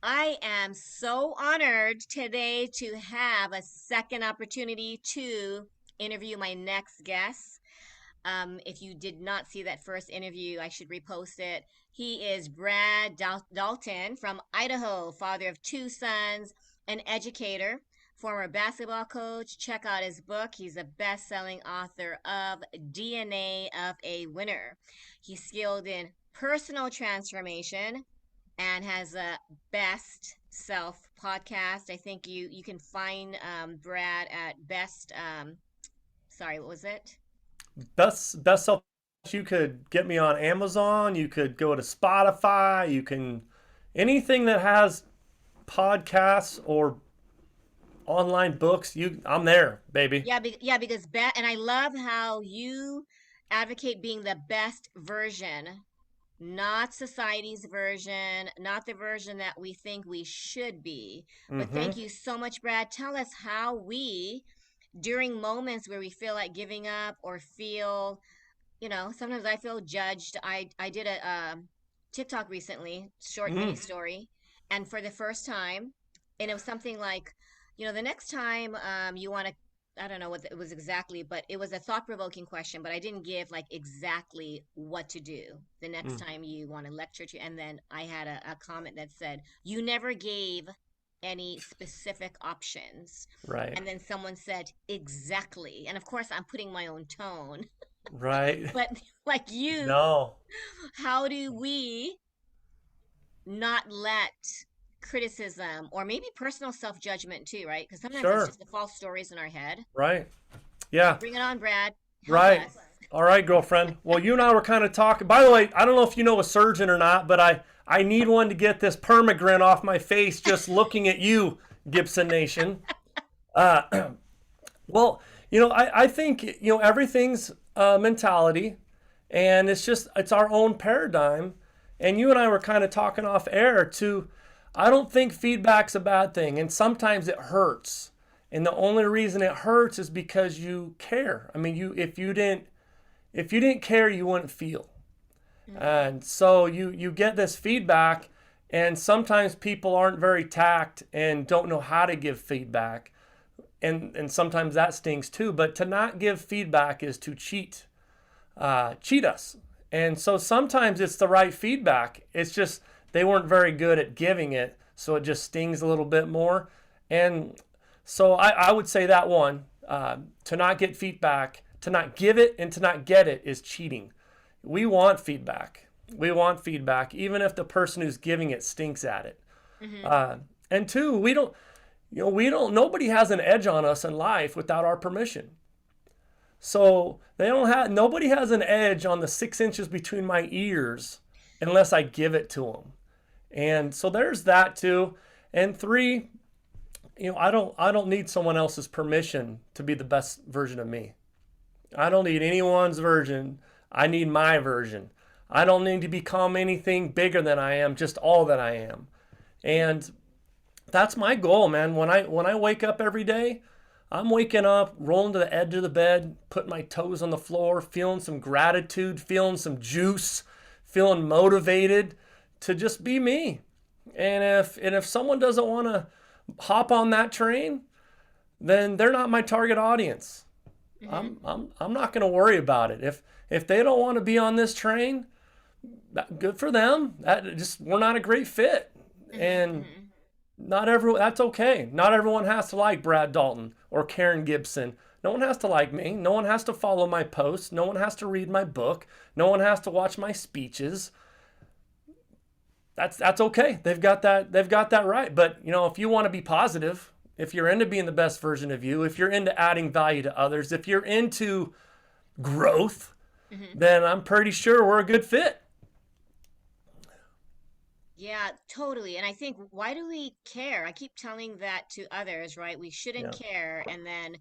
I am so honored today to have a second opportunity to interview my next guest. If you did not see that first interview, I should repost it. He is Brad Dalton from Idaho, father of two sons, an educator, former basketball coach. Check out his book. He's a best selling author of DNA of a Winner. He's skilled in personal transformation and has a best self podcast. I think you can find Brad at best. Sorry, what was it? Best self. You could get me on Amazon. You could go to Spotify. You can anything that has podcasts or online books. I'm there, baby. Yeah, yeah, because and I love how you advocate being the best version, not society's version, not the version that we think we should be. But Mm-hmm. thank you so much, Brad. Tell us how we, during moments where we feel like giving up or feel, sometimes I feel judged. I did a TikTok recently, short mini Mm. story, and for the first time, and it was something like, the next time you want to, I don't know what it was exactly, but it was a thought-provoking question, but I didn't give like exactly what to do the next Mm. time you want to lecture to. And then I had a comment that said, you never gave any specific options. Right. And then someone said, exactly. And of course, I'm putting my own tone. Right. But like you, No. how do we not let criticism or maybe personal self-judgment too, right? Because sometimes it's Sure. just the false stories in our head. Right. So Yeah. bring it on, Brad. Help Right. us. All right, girlfriend. Well, you and I were kind of talking. By the way, I don't know if you know a surgeon or not, but I need one to get this permagrin off my face just looking at you, Gibson Nation. Uh, well, I think everything's mentality, and it's our own paradigm. And you and I were kind of talking off air too. I don't think feedback's a bad thing, and sometimes it hurts. And the only reason it hurts is because you care. I mean, you if you didn't care, you wouldn't feel. Mm-hmm. And so you get this feedback, and sometimes people aren't very tact and don't know how to give feedback, and sometimes that stings too. But to not give feedback is to cheat us. And so sometimes it's the right feedback. It's just they weren't very good at giving it, so it just stings a little bit more. And so I would say that one to not get feedback, to not give it, and to not get it is cheating. We want feedback. We want feedback, even if the person who's giving it stinks at it. Mm-hmm. Uh, and two, we don't. Nobody has an edge on us in life without our permission. So they don't have. Nobody has an edge on the 6 inches between my ears unless I give it to them. And so there's that too. And three, I don't need someone else's permission to be the best version of me. I don't need anyone's version. I need my version. I don't need to become anything bigger than I am, just all that I am. And that's my goal, man. When I wake up every day, I'm waking up, rolling to the edge of the bed, putting my toes on the floor, feeling some gratitude, feeling some juice, feeling motivated to just be me. And if someone doesn't want to hop on that train, then they're not my target audience. Mm-hmm. I'm not going to worry about it. If they don't want to be on this train, good for them. That just we're not a great fit. Mm-hmm. And Mm-hmm. not everyone, that's okay. Not everyone has to like Brad Dalton or Karen Gibson. No one has to like me. No one has to follow my posts. No one has to read my book. No one has to watch my speeches. That's okay. They've got that right. But if you want to be positive, if you're into being the best version of you, if you're into adding value to others, if you're into growth, Mm-hmm. then I'm pretty sure we're a good fit. Yeah, totally. And I think, why do we care? I keep telling that to others, right? We shouldn't Yeah. care. And then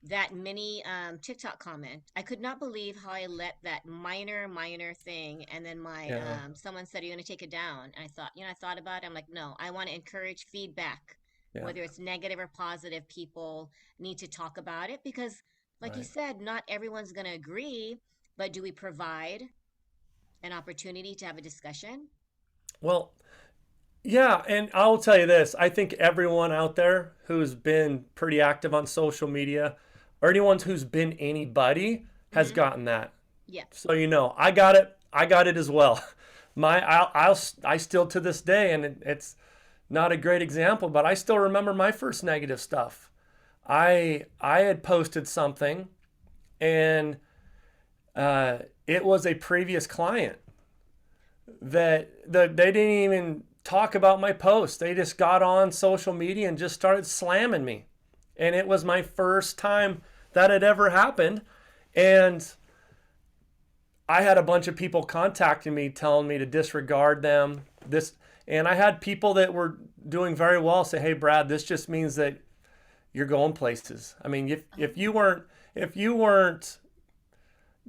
that mini TikTok comment, I could not believe how I let that minor thing. And then my Yeah. someone said, "You're gonna take it down." And I thought, I thought about it. I'm like, no, I want to encourage feedback, Yeah. whether it's negative or positive. People need to talk about it because, like you Right. said, not everyone's gonna agree. But do we provide an opportunity to have a discussion? Well, Yeah, and I'll tell you this. I think everyone out there who's been pretty active on social media, or anyone who's been anybody, has Mm-hmm. gotten that. Yeah. So I got it. I got it as well. I still to this day, and it's not a great example, but I still remember my first negative stuff. I had posted something, and it was a previous client that they didn't even talk about my post. They just got on social media and just started slamming me, and it was my first time that had ever happened, and I had a bunch of people contacting me telling me to disregard them. And I had people that were doing very well say, "Hey, Brad, this just means that you're going places." I mean, if Oh. you weren't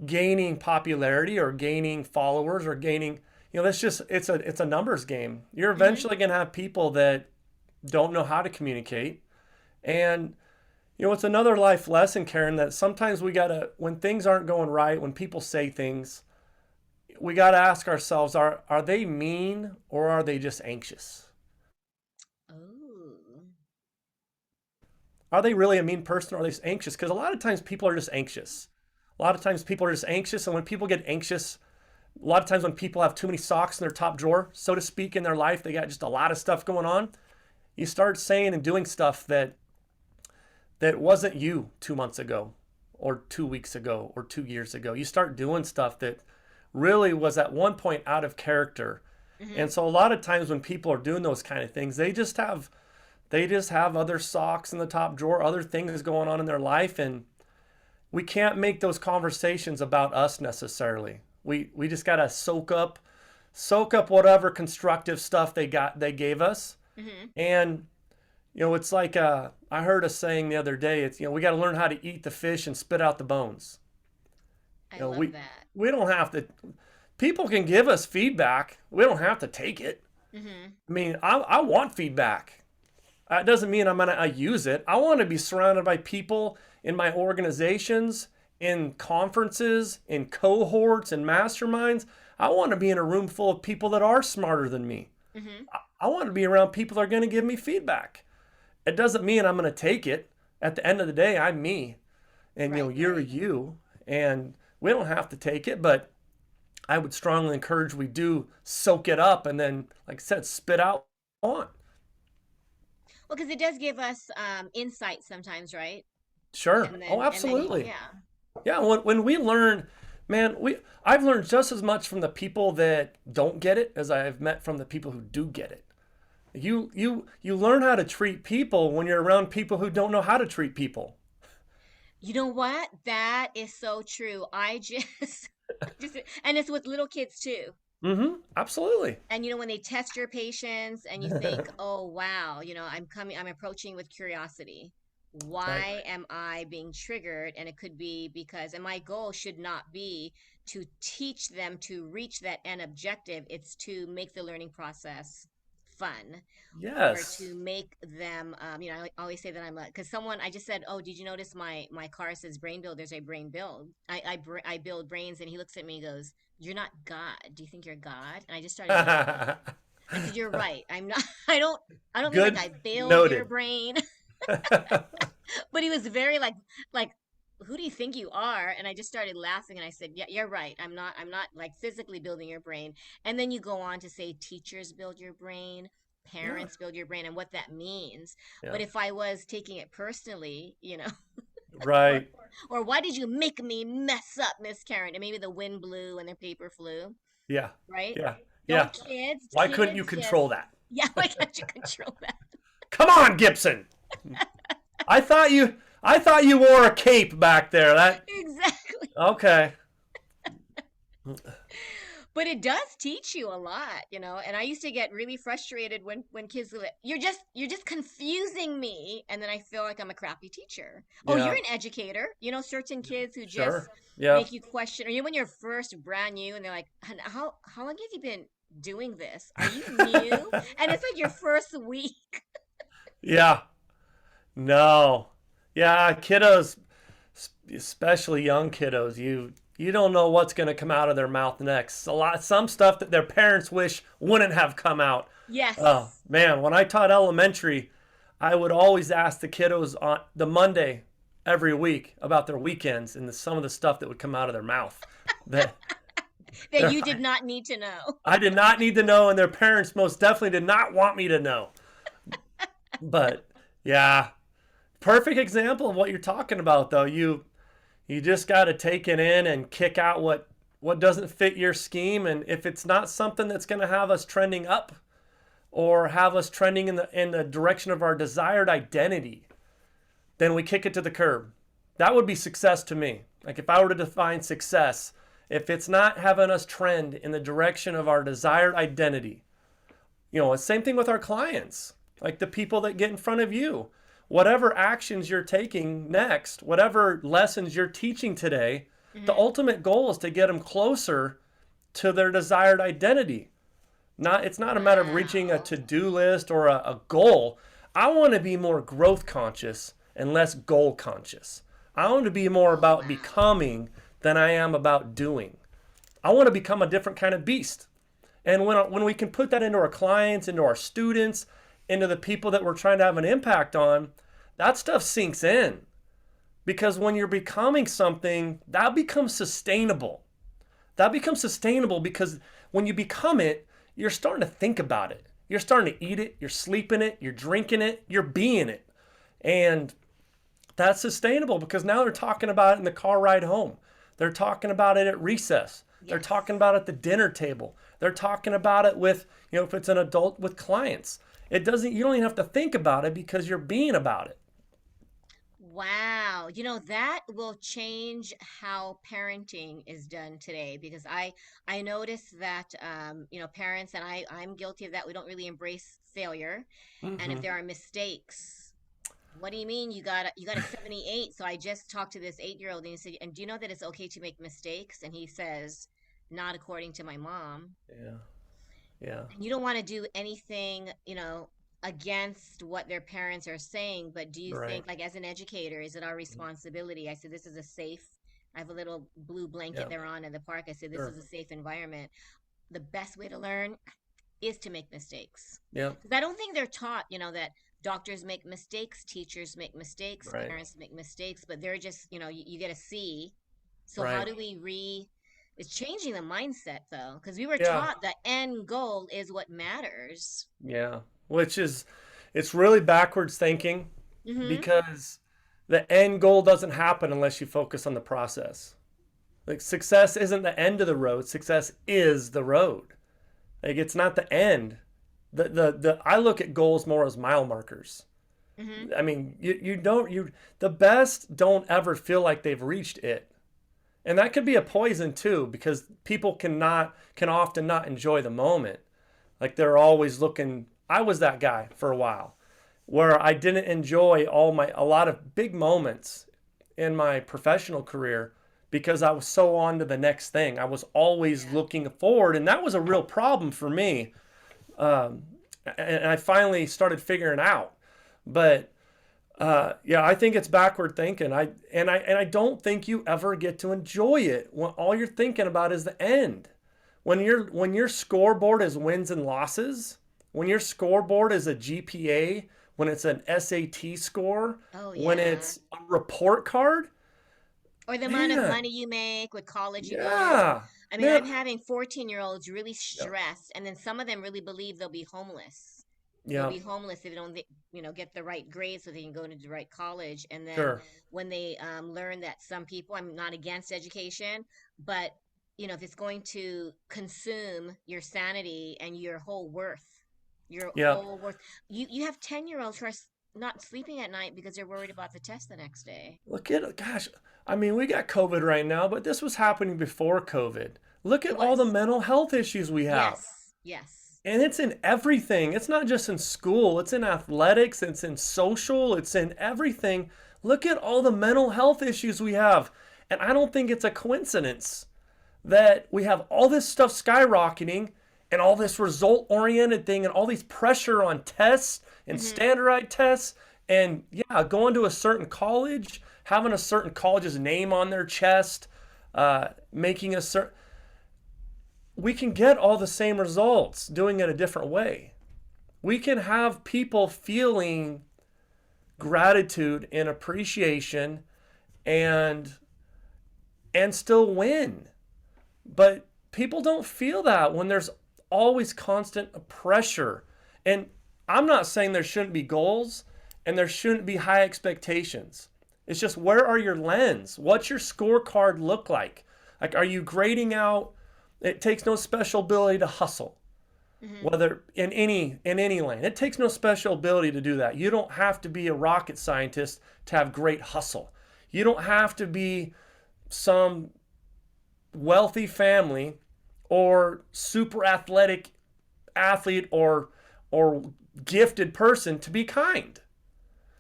gaining popularity or gaining followers or gaining, that's just it's a numbers game. You're Mm-hmm. eventually going to have people that don't know how to communicate. And it's another life lesson, Karen, that sometimes we got to, when things aren't going right, when people say things, we got to ask ourselves, are they mean or are they just anxious? Oh. Are they really a mean person or are they just anxious? Because a lot of times people are just anxious. A lot of times people are just anxious. And when people get anxious, a lot of times when people have too many socks in their top drawer, so to speak, in their life, they got just a lot of stuff going on. You start saying and doing stuff that wasn't you 2 months ago or 2 weeks ago or 2 years ago. You start doing stuff that really was at one point out of character. Mm-hmm. And so a lot of times when people are doing those kind of things, they just have other socks in the top drawer, other things going on in their life, and we can't make those conversations about us necessarily. We just got to soak up whatever constructive stuff they gave us. Mm-hmm. And it's like I heard a saying the other day. It's we got to learn how to eat the fish and spit out the bones. I You know, love we that. we don't have to. People can give us feedback. We don't have to take it. Mm-hmm. I mean, I want feedback. That doesn't mean I'm gonna use it. I want to be surrounded by people in my organizations, in conferences, in cohorts, and masterminds. I want to be in a room full of people that are smarter than me. Mm-hmm. I want to be around people that are going to give me feedback. It doesn't mean I'm going to take it. At the end of the day, I'm me, and Right, you're right. you, and we don't have to take it. But I would strongly encourage we do soak it up, and then, like I said, spit out on. Well, because it does give us insight sometimes, right? Sure. And Oh, then absolutely. yeah. Yeah. When we learn, man, I've learned just as much from the people that don't get it as I've met from the people who do get it. You learn how to treat people when you're around people who don't know how to treat people. You know what? That is so true. I just, just, and it's with little kids too. Mm-hmm. Absolutely. And when they test your patience and you think, oh, wow, I'm approaching with curiosity. Right. Why am I being triggered? And it could be because, and my goal should not be to teach them to reach that end objective. It's to make the learning process fun or Yes. to make them, I always say that because someone, I just said, oh, did you notice my car says brain build? There's a brain build. I build brains. And he looks at me and goes, you're not God. Do you think you're God? And I just started laughing. I said, you're right. I'm not, I don't mean like Good. I build your Noted. brain, but he was very like, who do you think you are? And I just started laughing and I said, yeah, you're right. I'm not like physically building your brain. And then you go on to say teachers build your brain, Yeah. parents build your brain and what that means. Yeah. But if I was taking it personally, or, Right. or why did you make me mess up, Miss Karen? And maybe the wind blew and the paper flew, Yeah. right? Yeah. Yeah. Don't kids, Why couldn't you kids just, control that? yeah, why can't you control that? Come on, Gibson. I thought you wore a cape back there. That Exactly. okay. But it does teach you a lot, and I used to get really frustrated when kids would, you're just confusing me, and then I feel like I'm a crappy teacher. Oh, you're Yeah. an educator. Certain kids who just Sure. Yeah. make you question, or when you're first brand new and they're like, how long have you been doing this? Are you new? And it's like your first week. Yeah. No. Yeah, kiddos, especially young kiddos, You don't know what's going to come out of their mouth next. Some stuff that their parents wish wouldn't have come out. Oh Yes. man, when I taught elementary, I would always ask the kiddos on the Monday every week about their weekends and some of the stuff that would come out of their mouth. That That you did not need to know. I did not need to know, and their parents most definitely did not want me to know. But yeah, perfect example of what you're talking about, though. You just got to take it in and kick out what doesn't fit your scheme, and if it's not something that's going to have us trending up or have us trending in the direction of our desired identity, then we kick it to the curb. That would be success to me. Like if I were to define success, if it's not having us trend in the direction of our desired identity, same thing with our clients, like the people that get in front of you. Whatever actions you're taking next, whatever lessons you're teaching today, the Hmm. ultimate goal is to get them closer to their desired identity. It's not a matter of reaching a Wow. to-do list or a goal. I want to be more growth conscious and less goal conscious. I want to be more Oh, about wow. becoming than I am about doing. I want to become a different kind of beast. And when we can put that into our clients, into our students, into the people that we're trying to have an impact on, that stuff sinks in. Because when you're becoming something, that becomes sustainable. That becomes sustainable because when you become it, you're starting to think about it. You're starting to eat it, you're sleeping it, you're drinking it, you're being it. And that's sustainable because now they're talking about it in the car ride home. They're talking about it at recess. They're Yes. talking about it at the dinner table. They're talking about it with, if it's an adult with clients. You don't even have to think about it because you're being about it. Wow. That will change how parenting is done today because I notice that parents and I'm guilty of that. We don't really embrace failure. And if Mm-hmm. there are mistakes, what do you mean you got a 78? So I just talked to this 8-year-old and he said, "And do you know that it's okay to make mistakes?" And he says, "Not according to my mom." Yeah. Yeah. And you don't want to do anything, against what their parents are saying, but do you Right. think, like, as an educator, is it our responsibility? I said, this is a safe, I have a little blue blanket Yeah. they're on in the park. I said, this Sure. is a safe environment. The best way to learn is to make mistakes. Yeah. Because I don't think they're taught, that doctors make mistakes, teachers make mistakes, Right. parents make mistakes, but they're just, you get a C. So how Right. do we it's changing the mindset though, because we were Yeah. taught the end goal is what matters. Yeah. It's really backwards thinking Mm-hmm. because the end goal doesn't happen unless you focus on the process. Like success isn't the end of the road. Success is the road. Like it's not the end. The I look at goals more as mile markers. Mm-hmm. I mean, you don't you the best don't ever feel like they've reached it. And that could be a poison too because people can often not enjoy the moment. Like they're always looking. I was that guy for a while where I didn't enjoy a lot of big moments in my professional career because I was so on to the next thing. I was always Yeah. looking forward, and that was a real problem for me. Um, and I finally started figuring out. But yeah, I think it's backward thinking. I don't think you ever get to enjoy it when all you're thinking about is the end. When your scoreboard is wins and losses, when your scoreboard is a GPA, when it's an SAT score, Oh when yeah. it's a report card, Or the amount of man, money you make, what college you go to. yeah, I mean, man, I'm having 14-year-olds really yeah, stressed, and then some of them really believe they'll be homeless. They'll yeah, be homeless if they don't, get the right grades so they can go into the right college. And then sure, when they learn that some people, I'm not against education, but if it's going to consume your sanity and your yeah. whole worth, you have 10-year-olds who are not sleeping at night because they're worried about the test the next day. Look at gosh, I mean, we got COVID right now, but this was happening before COVID. Look at It all the was. mental health issues we have. Yes. Yes. And it's in everything. It's not just in school, it's in athletics, it's in social, it's in everything. Look at all the mental health issues we have. And I don't think it's a coincidence that we have all this stuff skyrocketing and all this result oriented thing and all these pressure on tests and Hmm. standardized tests and yeah, going to a certain college, having a certain college's name on their chest, making a certain. We can get all the same results doing it a different way. We can have people feeling gratitude and appreciation and still win. But people don't feel that when there's always constant pressure. And I'm not saying there shouldn't be goals and there shouldn't be high expectations. It's just, where are your lens? What's your scorecard look like? Like, are you grading out? It takes no special ability to hustle, Mm-hmm. whether in any lane. It takes no special ability to do that. You don't have to be a rocket scientist to have great hustle. You don't have to be some wealthy family or super athletic athlete or gifted person to be kind.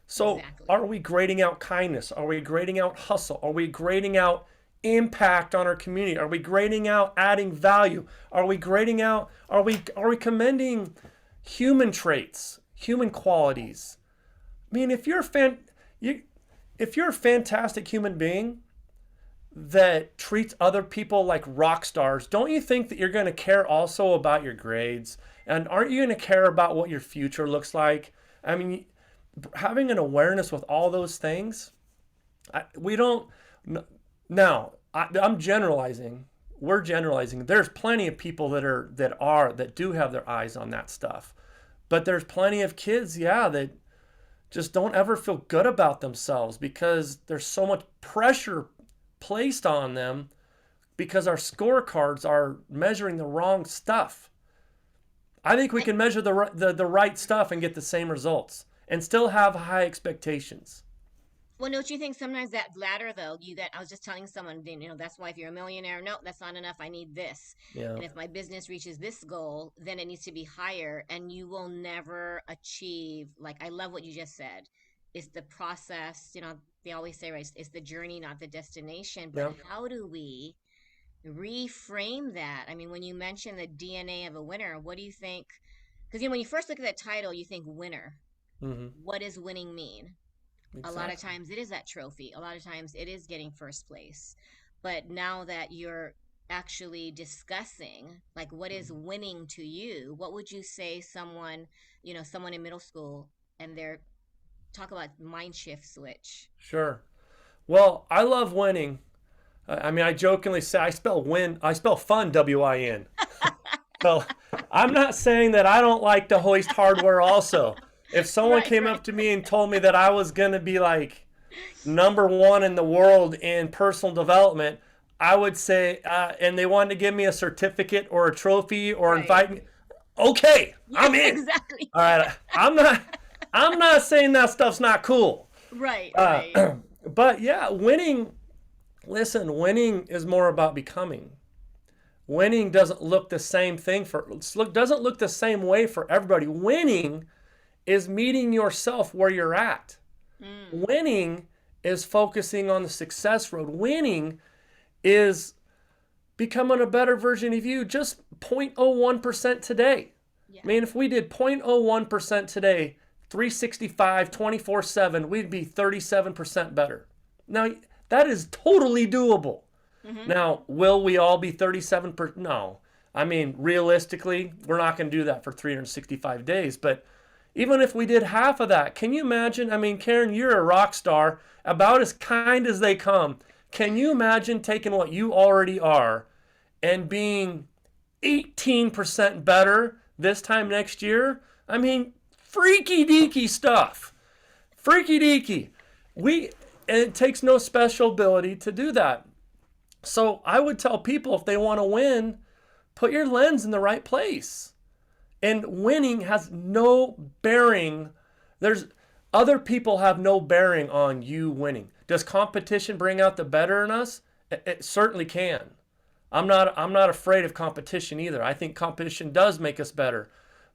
So Exactly. are we grading out kindness? Are we grading out hustle? Are we grading out impact on our community? Are we grading out adding value? Are we grading out, are we commending human traits, human qualities? I mean, if you're a fantastic human being that treats other people like rock stars, don't you think that you're going to care also about your grades? And aren't you going to care about what your future looks like? I mean, having an awareness with all those things, we don't. Now, I'm generalizing. We're generalizing. There's plenty of people that do have their eyes on that stuff, but there's plenty of kids, yeah, that just don't ever feel good about themselves because there's so much pressure placed on them because our scorecards are measuring the wrong stuff. I think we And can measure the right stuff and get the same results and still have high expectations. well, don't you think sometimes that ladder, though, I was just telling someone, that's why if you're a millionaire, no, that's not enough. I need this. Yeah. And if my business reaches this goal, then it needs to be higher. And you will never achieve, like, I love what you just said. It's the process, they always say, right, it's the journey, not the destination. But Yeah. how do we reframe that? I mean, when you mention the DNA of a winner, what do you think? Because, when you first look at that title, you think winner. Mm-hmm. What does winning mean? A lot of Exactly. times it is that trophy. A lot of times it is getting first place. But now that you're actually discussing, like, what is Mm-hmm. winning to you, what would you say someone in middle school, and they're talk about mind shift switch? Sure. Well, I love winning. I mean, I jokingly say I spell win. I spell fun WIN. So I'm not saying that I don't like to hoist hardware. Also, if someone Right, came right. up to me and told me that I was gonna be like number one in the world in personal development, I would say, and they wanted to give me a certificate or a trophy or Right. invite me. Okay, Yeah, I'm in. exactly. All right, I'm not. I'm not saying that stuff's not cool. Right, Uh, right. but yeah, winning. Listen, winning is more about becoming. Winning doesn't look the same thing for doesn't look the same way for everybody. Winning is meeting yourself where you're at. Mm, Winning is focusing on the success road. Winning is becoming a better version of you just 0.01% today. I yeah. mean, if we did 0.01% today, 365, 24/7, we'd be 37% better. Now, that is totally doable. Mm-hmm. Now, will we all be 37%? No. I mean, realistically, we're not going to do that for 365 days. But even if we did half of that, can you imagine? I mean, Karen, you're a rock star, about as kind as they come. Can you imagine taking what you already are and being 18% better this time next year? I mean, freaky deaky stuff. Freaky deaky. And it takes no special ability to do that. So I would tell people, if they want to win, put your lens in the right place. And winning has no bearing. There's Other people have no bearing on you winning. Does competition bring out the better in us? It certainly can. I'm not afraid of competition either. I think competition does make us better.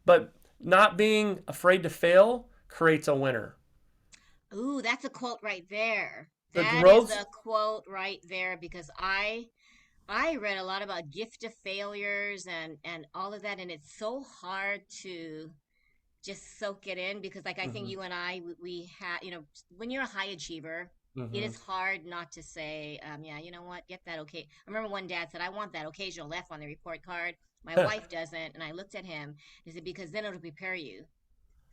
But not being afraid to fail creates a winner. Ooh, that's a quote right there. The That is growth. a quote right there, because I read a lot about gift of failures and all of that, and it's so hard to just soak it in, because, like, I think Mhm. you and I, we had, when you're a high achiever, it Mm-hmm. is hard not to say, yeah, you know what, get that okay. I remember one dad said, I want that occasional F on the report card. My wife doesn't. And I looked at him and said, because then it'll prepare you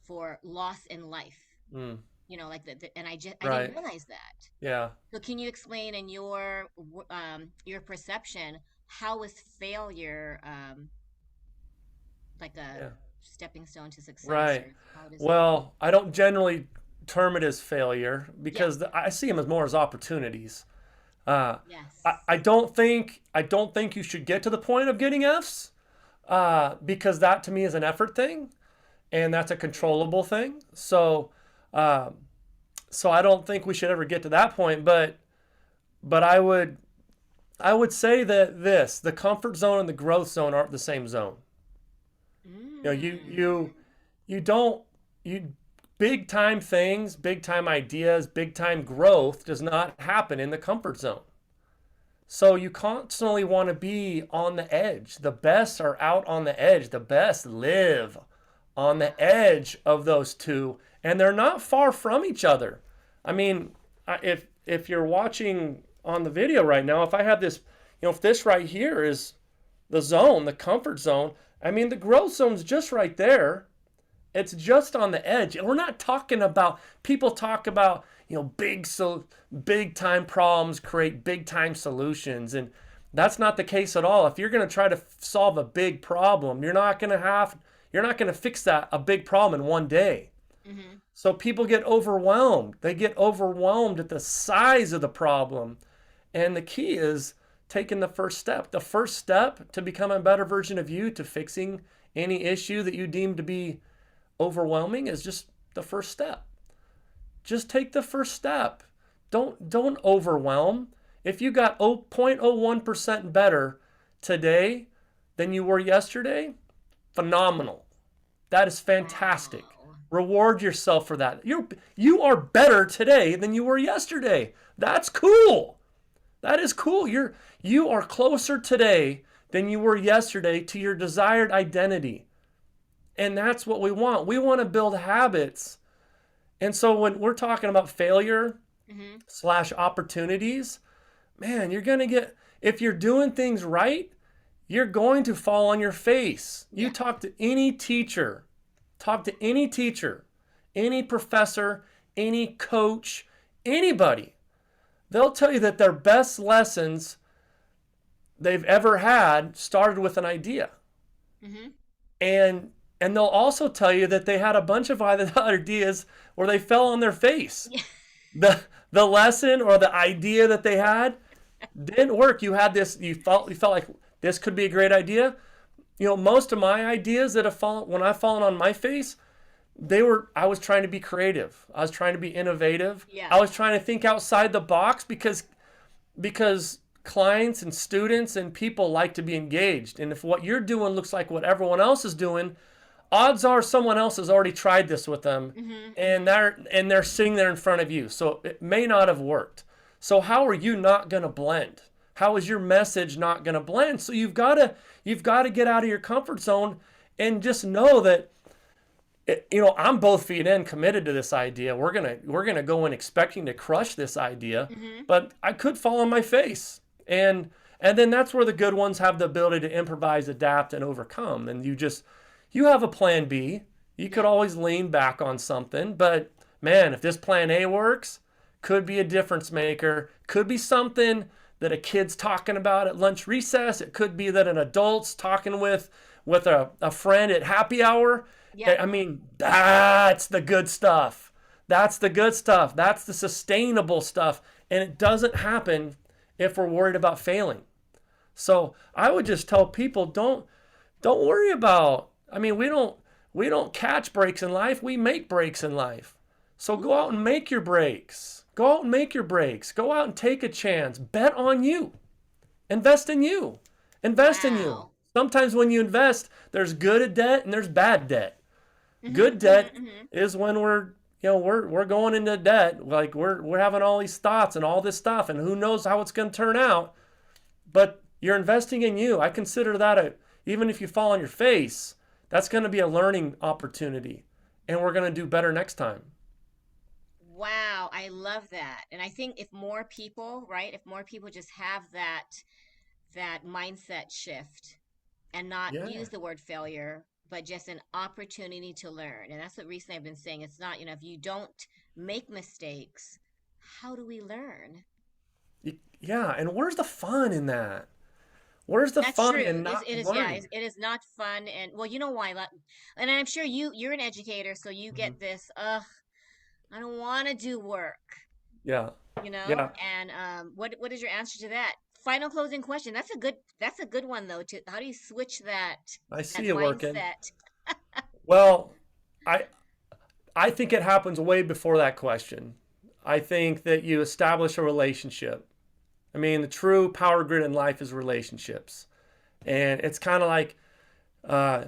for loss in life. Mm, Like and I didn't right. realize that. Yeah. So can you explain in your perception, how is failure like a Yeah. stepping stone to success, Right. or how does it? Well, I don't generally term it as failure Yeah. because I see them as more as opportunities. Uh, Yes. I don't think you should get to the point of getting Fs because that to me is an effort thing and that's a Agree. controllable thing. Um, so I don't think we should ever get to that point. But I would say that the comfort zone and the growth zone aren't the same zone. You know, Mm. you don't you big time things, big time ideas, big time growth does not happen in the comfort zone. So you constantly want to be on the edge. The best are out on the edge. The best live on the Wow. edge of those two, and they're not far from each other. I mean, if you're watching on the video right now, if I have this, if this right here is the zone, the comfort zone, I mean, the growth zone's just right there. It's just on the edge. And we're not talking about people talk about, big time problems create big time solutions and that's not the case at all. If you're going to try to solve a big problem, you're not going to fix that a big problem in one day. Mm-hmm. So people get overwhelmed. They get overwhelmed at the size of the problem. And the key is taking the first step. The first step to become a better version of you, to fixing any issue that you deem to be overwhelming, is just the first step. Just take the first step. Don't overwhelm. If you got 0.01% better today than you were yesterday, phenomenal. That is fantastic. Wow. Reward yourself for that. You are better today than you were yesterday. That's cool. That is cool. You are closer today than you were yesterday to your desired identity. And that's what we want. We want to build habits. And so when we're talking about failure Mm-hmm. slash opportunities, man, you're going to if you're doing things right, you're going to fall on your face. You Yeah. talk to any teacher, any professor, any coach, anybody. They'll tell you that their best lessons they've ever had started with an idea. Mm-hmm. And they'll also tell you that they had a bunch of other ideas where they fell on their face. Yeah. The lesson or the idea that they had didn't work. You had this, you felt like this could be a great idea. Most of my ideas that have fallen when I've fallen on my face, I was trying to be creative. I was trying to be innovative. Yeah. I was trying to think outside the box because clients and students and people like to be engaged. And if what you're doing looks like what everyone else is doing, odds are someone else has already tried this with them Mm-hmm. and Mm-hmm. they're sitting there in front of you. So it may not have worked. So how are you not going to blend? How is your message not going to blend? So you've got to get out of your comfort zone and just know that I'm both feet in, committed to this idea. We're gonna go in expecting to crush this idea, Mm-hmm. but I could fall on my face, and then that's where the good ones have the ability to improvise, adapt, and overcome. And you have a plan B. You could Yeah. always lean back on something, but man, if this plan A works, could be a difference maker. Could be something that a kid's talking about at lunch recess. It could be that an adult's talking with a friend at happy hour. Yeah. I mean, that's the good stuff. That's the good stuff. That's the sustainable stuff. And it doesn't happen if we're worried about failing. So I would just tell people don't worry about. I mean, we don't catch breaks in life. We make breaks in life. So go out and Ooh. make your breaks. Go out and make your breaks. Go out and take a chance. Bet on you. Invest in you. Invest in you. Wow. Sometimes when you invest, there's good debt and there's bad debt. Mm-hmm. Good Mm-hmm. debt Mm-hmm. is when we're going into debt, like we're having all these thoughts and all this stuff, and who knows how it's going to turn out. But you're investing in you. I consider that even if you fall on your face, that's going to be a learning opportunity, and we're going to do better next time. Wow. Wow, I love that. And I think if more people, right, if more people just have that mindset shift and not Yeah. use the word failure, but just an opportunity to learn. And that's what recently I've been saying. It's not, if you don't make mistakes, how do we learn? Yeah, and where's the fun in that? Where's the That's fun true. in not It is, yeah, learning? it is not fun. And well, you know why? And I'm sure you're an educator, so you Hmm. get this, I don't want to do work, Yeah. you know? Yeah. And what is your answer to that? Final closing question. That's a good one though. To how do you switch I that see it working. mindset? Well, I I think it happens way before that question. I think that you establish a relationship. I mean, the true power grid in life is relationships. And it's kind of like uh,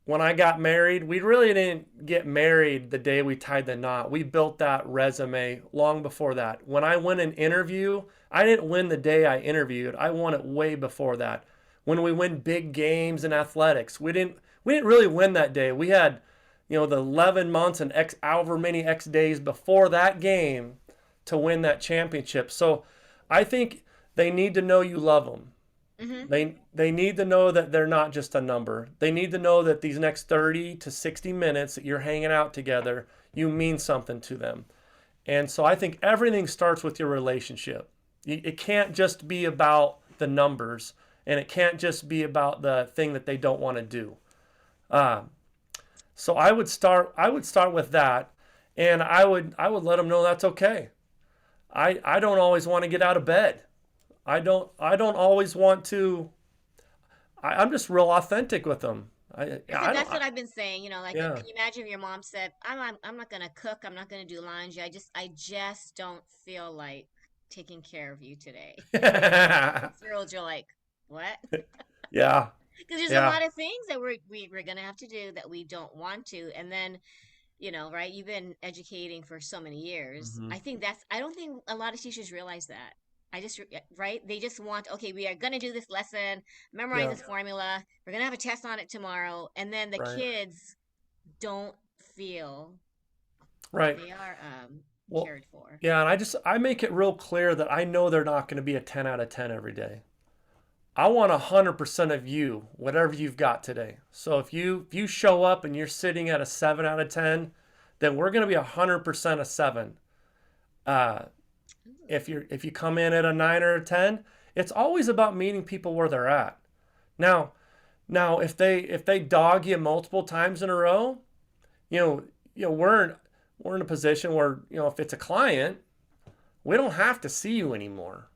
when I got married, we really didn't get married the day we tied the knot. We built that resume long before that. When I went and interview, I didn't win the day I interviewed. I won it way before that. When we win big games in athletics, we didn't really win that day. We had, the 11 months and X however many X days before that game to win that championship. So I think they need to know you love them. Mm-hmm. They need to know that they're not just a number. They need to know that these next 30 to 60 minutes that you're hanging out together, you mean something to them. And so I think everything starts with your relationship. It can't just be about the numbers, and it can't just be about the thing that they don't want to do. Uh, so I would start with that, and I would let them know that's okay. I don't always want to get out of bed. I don't always want to. I'm just real authentic with them. I don't. That's what I've been saying. Like, Yeah. can you imagine if your mom said, I'm not gonna cook. I'm not gonna do laundry. I just don't feel like taking care of you today." And then your 6 year olds, you're like, "What?" Yeah. Because there's a Yeah. lot of things that we're gonna have to do that we don't want to, and then right? You've been educating for so many years. Hmm. I don't think a lot of teachers realize that. Right? They just want, okay, we are going to do this lesson, memorize Yeah. this formula. We're going to have a test on it tomorrow. And then the Right. kids don't feel that Right. they are Well, cared for. yeah, and I make it real clear that I know they're not going to be a 10 out of 10 every day. I want 100% of you, whatever you've got today. So if you show up and you're sitting at a 7 out of 10, then we're going to be 100% a 7. Uh, if you come in at a 9 or a 10, it's always about meeting people where they're at. Now, now if they dog you multiple times in a row, you know, we're in a position where, if it's a client, we don't have to see you anymore.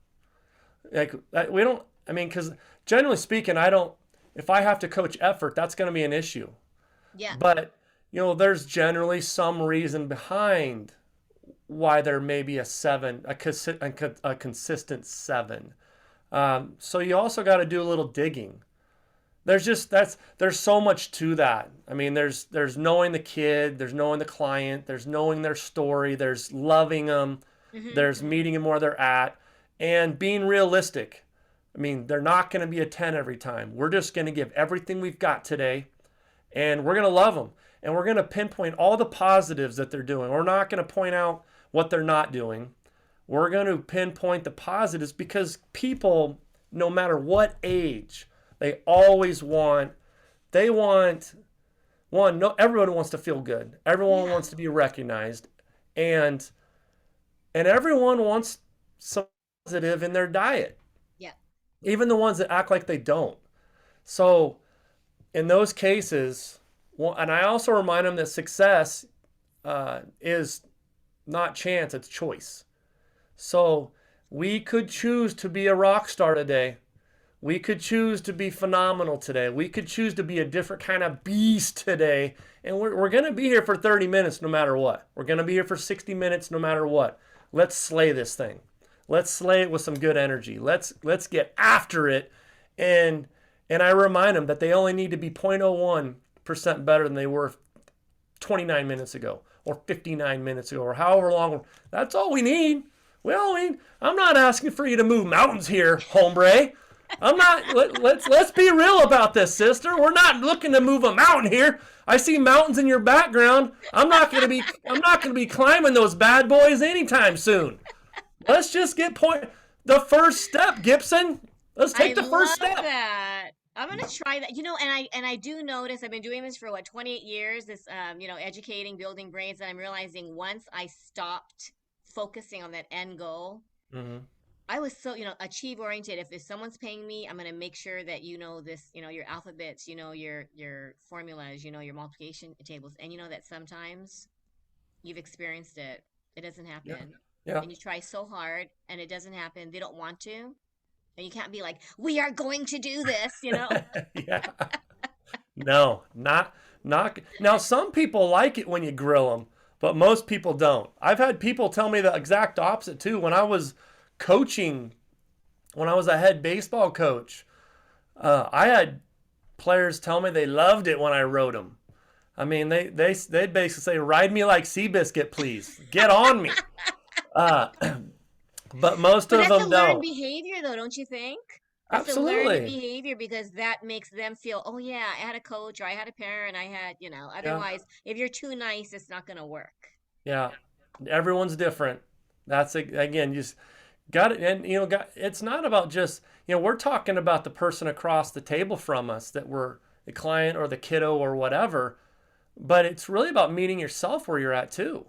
Like we don't. I mean, because generally speaking, I don't. If I have to coach effort, that's going to be an issue. Yeah. But there's generally some reason behind why there may be a 7, a consistent 7. So you also got to do a little digging. There's so much to that. I mean, there's knowing the kid, there's knowing the client, there's knowing their story, there's loving them, Mm-hmm, there's mm-hmm. meeting them where they're at, and being realistic. I mean, they're not going to be a 10 every time. We're just going to give everything we've got today, and we're going to love them, and we're going to pinpoint all the positives that they're doing. We're not going to point out what they're not doing. We're going to pinpoint the positives because people, no matter what age, they always they want one, no, everyone wants to feel good. Everyone Yeah. wants to be recognized, and everyone wants some positive in their diet, Yeah. even the ones that act like they don't. So in those cases, well, and I also remind them that success is not chance, it's choice. So we could choose to be a rock star today. We could choose to be phenomenal today. We could choose to be a different kind of beast today. And we're going to be here for 30 minutes no matter what. We're going to be here for 60 minutes no matter what. Let's slay this thing. Let's slay it with some good energy. Let's get after it. And I remind them that they only need to be 0.01% better than they were 29 minutes ago or 59 minutes ago or however long. That's all we need. I'm not asking for you to move mountains here, hombre. I'm not. Let's be real about this, sister. We're not looking to move a mountain here. I see mountains in your background. I'm not gonna be climbing those bad boys anytime soon. Let's just get the first step, Gibson. Let's I take the first love step. that. I'm gonna try that. And I do notice I've been doing this for what 28 years, this educating, building brains, and I'm realizing once I stopped focusing on that end goal, Hmm. I was so, achieve oriented. If someone's paying me, I'm gonna make sure that you know this, your alphabets, your formulas, your multiplication tables, and you know that sometimes you've experienced it. It doesn't Yeah. happen. Yeah. And you try so hard and it doesn't happen. They don't want to. And you can't be like, we are going to do this. Yeah. No, not. Now, some people like it when you grill them, but most people don't. I've had people tell me the exact opposite too. When I was coaching, when I was a head baseball coach, I had players tell me they loved it when I wrote them. I mean, they basically say, "Ride me like Seabiscuit, please. Get on me." Uh, but most But of that's a them learned don't. behavior, though, don't you think? That's a learned Absolutely. behavior because that makes them feel, oh, yeah, I had a coach or I had a parent, I had, Yeah. otherwise, if you're too nice, it's not going to work. Yeah. Everyone's different. Again, you just got it. And, it's not about just, we're talking about the person across the table from us that we're the client or the kiddo or whatever, but it's really about meeting yourself where you're at too.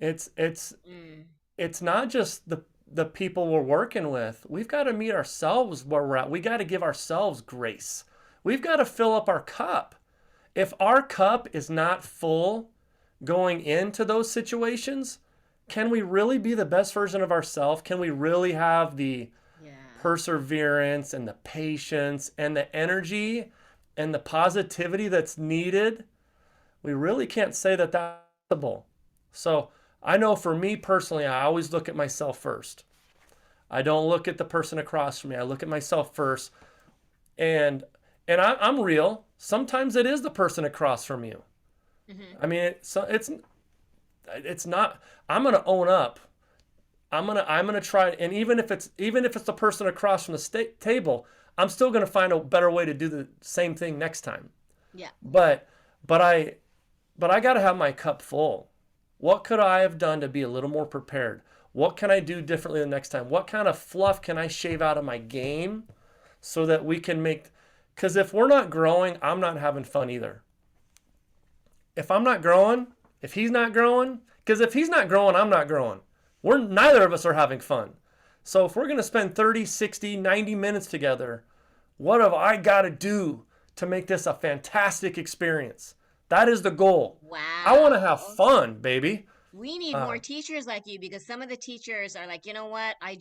It's, it's, Mm. it's not just the people we're working with. We've got to meet ourselves where we're at. We got to give ourselves grace. We've got to fill up our cup. If our cup is not full going into those situations, can we really be the best version of ourselves? Can we really have the Yeah. perseverance and the patience and the energy and the positivity that's needed? We really can't say that that's possible. So I know for me personally, I always look at myself first. I don't look at the person across from me. I look at myself first, and I'm real. Sometimes it is the person across from you. Hmm. I mean, it's not. I'm gonna own up. I'm gonna try, and even if it's the person across from the table, I'm still gonna find a better way to do the same thing next time. Yeah. But but I but I gotta have my cup full. What could I have done to be a little more prepared? What can I do differently the next time? What kind of fluff can I shave out of my game so that we can make? Because if we're not growing, I'm not having fun either. If I'm not growing, if he's not growing, because if he's not growing, I'm not growing. We're neither of us are having fun. So if we're going to spend 30, 60, 90 minutes together, what have I got to do to make this a fantastic experience? That is the goal. I want to have Wow. fun, baby. We need more Uh, teachers like you because some of the teachers are like, you know what? I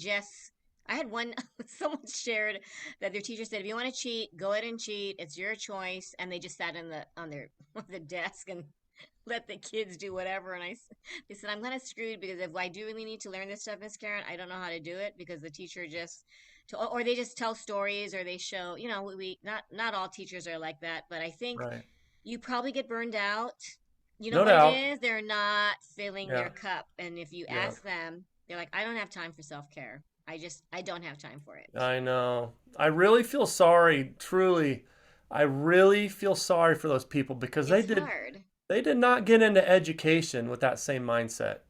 had one, someone shared that their teacher said, if you want to cheat, go ahead and cheat. It's your choice. And they just sat on their, on the desk and let the kids do whatever. And they said, I'm kind of screwed because if I do really need to learn this stuff, Miss Karen, I don't know how to do it because the teacher just, or they just tell stories or they show, not all teachers are like that, but I think right. you probably get burned out. You know No what it doubt. is? They're not filling Yeah. their cup. And if you Yeah. ask them, they're like, I don't have time for self-care. I don't have time for it. I know. I really feel sorry, truly. I really feel sorry for those people because It's hard. they did not get into education with that same mindset.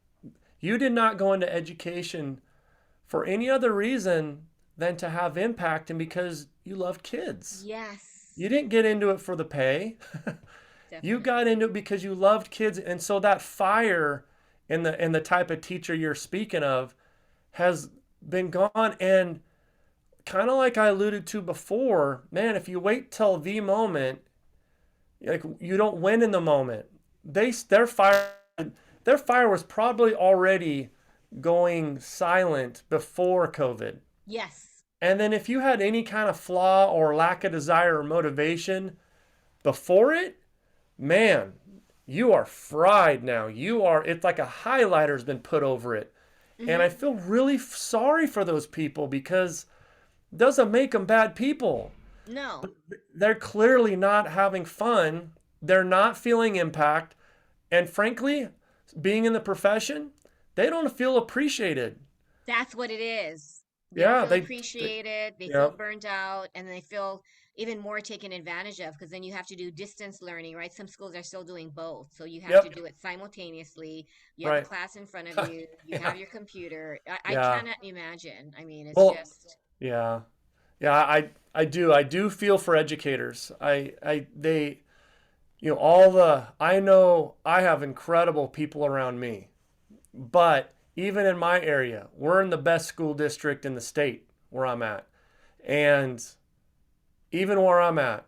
You did not go into education for any other reason than to have impact and because you love kids. Yes, You didn't get into it for the pay. You got definitely. into it because you loved kids, and so that fire in the type of teacher you're speaking of has been gone. And kind of like I alluded to before, man, if you wait till the moment, like you don't win in the moment. Their fire was probably already going silent before COVID. Yes. And then if you had any kind of flaw or lack of desire or motivation before it, man, you are fried now. It's like a highlighter's been put over it. And I Hmm. feel really sorry for those people because it doesn't make them bad people. No, They're clearly not having fun. They're not feeling impact. And frankly, being in the profession, they don't feel appreciated. that's what it is. They don't Yeah, feel they appreciated, they yeah, feel burned out, and they feel even more taken advantage of because then you have to do distance learning, right? Some schools are still doing both. So you have to yep, do it simsimultaneously. You have a right. class in front of you, you Yeah, have your computer. I yeah. cannot imagine. I mean, it's Well, just, yeah, yeah. I do feel for educators. They, all the I know I have incredible people around me, but even in my area, we're in the best school district in the state where I'm at, and even where I'm at,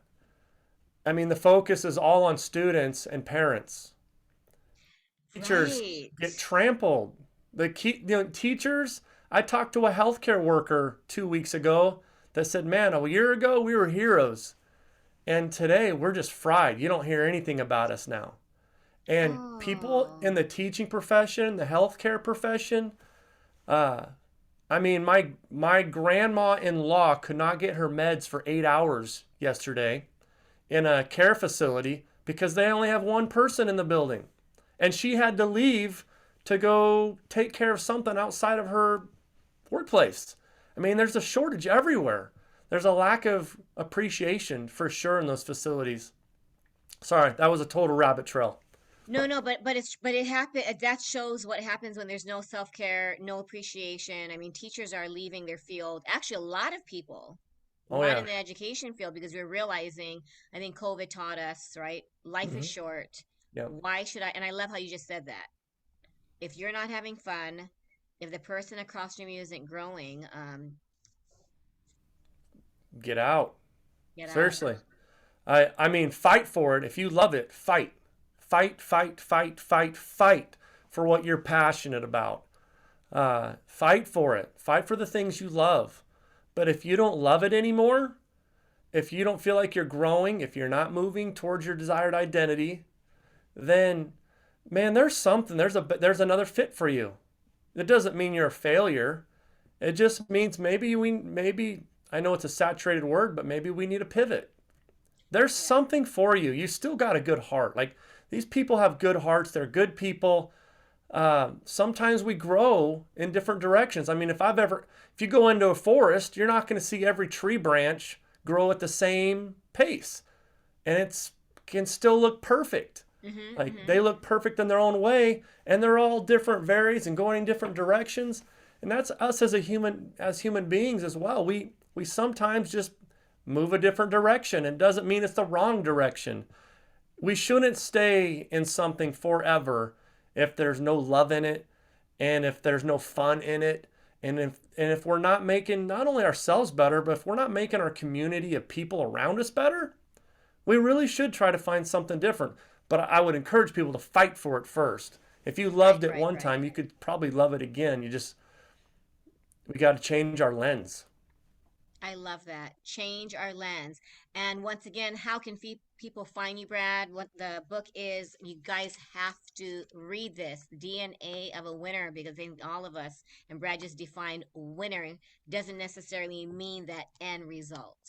I mean, the focus is all on students and parents. Teachers right. get trampled. Teachers. I talked to a healthcare worker 2 weeks ago that said, "Man, a year ago we were heroes, and today we're just fried. You don't hear anything about us now." And people in Oh, the teaching profession, the healthcare profession, uh, I mean, my grandma-in-law could not get her meds for 8 hours yesterday in a care facility because they only have one person in the building. And she had to leave to go take care of something outside of her workplace. I mean, there's a shortage everywhere. There's a lack of appreciation for sure in those facilities. Sorry, that was a total rabbit trail. no, no, but it happened. That shows what happens when there's no self-care, no appreciation. I mean, teachers are leaving their field. Actually, a lot of people, Oh not yeah. in the education field, because we're realizing, I think COVID taught us, right? Life is Mm-hmm. short. Yep. Why should I? And I love how you just said that. If you're not having fun, if the person across from you isn't growing, Get out. get out. Seriously. I mean, fight for it. If you love it, fight. Fight, fight, fight, fight, fight for what you're passionate about. Fight for it. Fight for the things you love. But if you don't love it anymore, if you don't feel like you're growing, if you're not moving towards your desired identity, then man, there's something. There's another fit for you. It doesn't mean you're a failure. It just means maybe I know it's a saturated word, but maybe we need a pivot. There's Yeah. something for you. You still got a good heart. Like these people have good hearts. They're good people. Sometimes we grow in different directions. I mean, if you go into a forest, you're not going to see every tree branch grow at the same pace, and it's can still look perfect. Mm-hmm, Like mm-hmm. they look perfect in their own way, and they're all different, varies, and going in different directions. And that's us as human beings as well. We sometimes just move a different direction. It doesn't mean it's the wrong direction. We shouldn't stay in something forever if there's no love in it and if there's no fun in it and if we're not making not only ourselves better but if we're not making our community of people around us better, we really should try to find something different. But I would encourage people to fight for it first. If you Right, loved it right, one right. time, you could probably love it again. We got to change our lens. I love that. Change our lens. And once again, how can people find you, Brad? What the book is, you guys have to read this, DNA of a Winner, because I think all of us, and Brad just defined winner, doesn't necessarily mean that end result.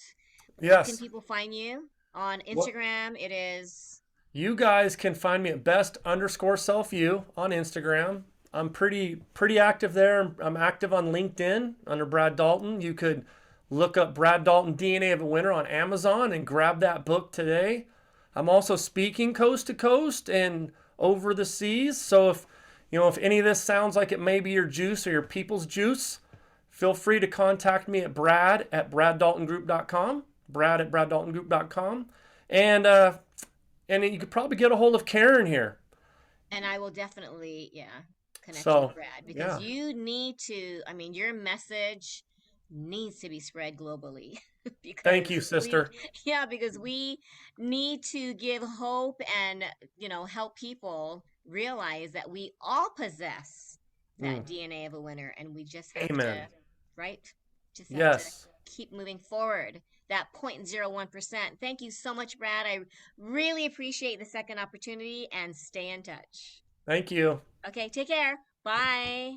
How can Yes. people find you? On What Instagram, it is. You guys can find me at best_self_you on Instagram. I'm pretty active there. I'm active on LinkedIn under Brad Dalton. You could look up Brad Dalton DNA of a Winner on Amazon and grab that book today. I'm also speaking coast to coast and over the seas. So if any of this sounds like it may be your juice or your people's juice, feel free to contact me at brad@braddaltongroup.com. Brad@braddaltongroup.com. And and you could probably get a hold of Karen here. And I will definitely, yeah, connect you with So, Brad because yeah. you need to, I mean, your message needs to be spread globally Thank you, because we, sister. yeah, because we need to give hope and, help people realize that we all possess Mm, that DNA of a winner and we just have to, amen. right? Just have to Yes. keep moving forward. That 0.01%. Thank you so much, Brad. I really appreciate the second opportunity and stay in touch. Thank you. Okay, take care. Bye.